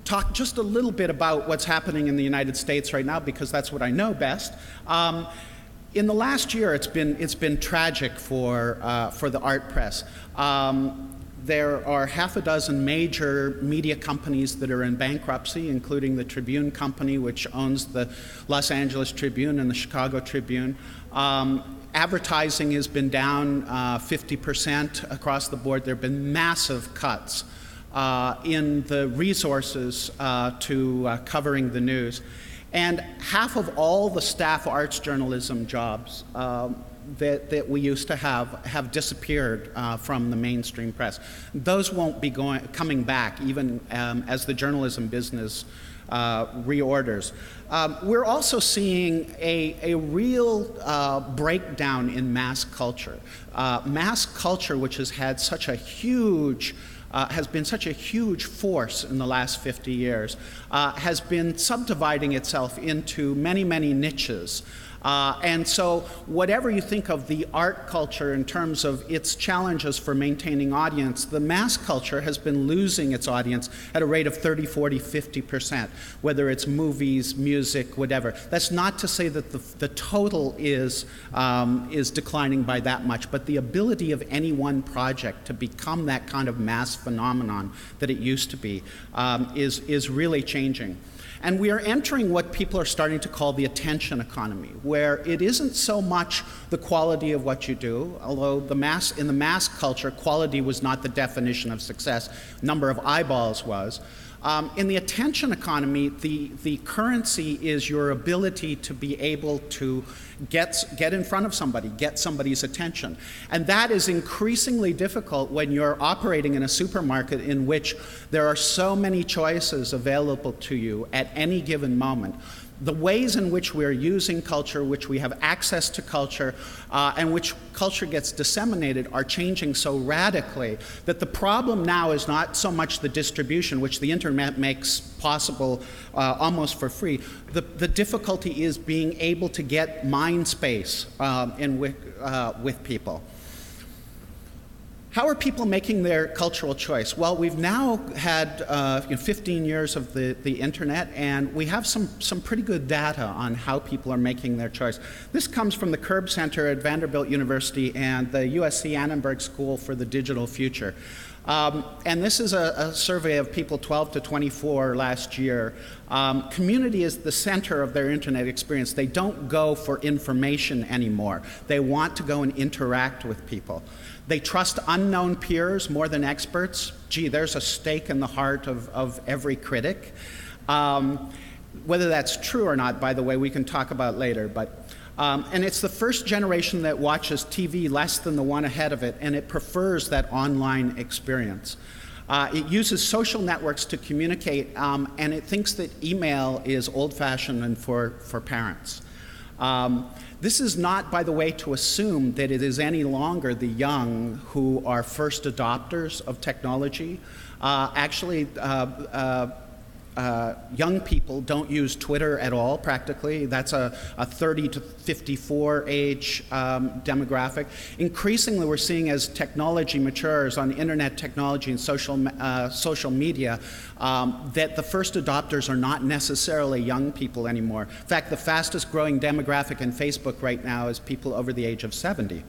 talk just a little bit about what's happening in the United States right now, because that's what I know best. In the last year, it's been tragic for the art press. There are half a dozen major media companies that are in bankruptcy, including the Tribune Company, which owns the Los Angeles Tribune and the Chicago Tribune. Advertising has been down 50% across the board. There have been massive cuts in the resources to covering the news. And half of all the staff arts journalism jobs that we used to have disappeared from the mainstream press. Those won't be coming back even as the journalism business reorders. We're also seeing a real breakdown in mass culture. Mass culture, which has had such a huge has been such a huge force in the last 50 years, has been subdividing itself into many, many niches. And so whatever you think of the art culture in terms of its challenges for maintaining audience, the mass culture has been losing its audience at a rate of 30, 40, 50%, whether it's movies, music, whatever. That's not to say that the total is declining by that much, but the ability of any one project to become that kind of mass phenomenon that it used to be is really changing. And we are entering what people are starting to call the attention economy, where it isn't so much the quality of what you do, although in the mass culture, quality was not the definition of success, number of eyeballs was. In the attention economy, the currency is your ability to be able to get in front of somebody, get somebody's attention. And that is increasingly difficult when you're operating in a supermarket in which there are so many choices available to you at any given moment. The ways in which we're using culture, which we have access to culture, and which culture gets disseminated are changing so radically that the problem now is not so much the distribution, which the internet makes possible almost for free. The difficulty is being able to get mind space with people. How are people making their cultural choice? Well, we've now had 15 years of the internet, and we have some pretty good data on how people are making their choice. This comes from the Curb Center at Vanderbilt University and the USC Annenberg School for the Digital Future. And this is a survey of people 12 to 24 last year. Community is the center of their internet experience. They don't go for information anymore. They want to go and interact with people. They trust unknown peers more than experts. Gee, there's a stake in the heart of every critic. Whether that's true or not, by the way, we can talk about later. And it's the first generation that watches TV less than the one ahead of it, and it prefers that online experience. It uses social networks to communicate, and it thinks that email is old-fashioned and for parents. This is not, by the way, to assume that it is any longer the young who are first adopters of technology. Actually, young people don't use Twitter at all, practically. That's a 30 to 54 age demographic. Increasingly, we're seeing as technology matures on internet technology and social media, that the first adopters are not necessarily young people anymore. In fact, the fastest growing demographic in Facebook right now is people over the age of 70.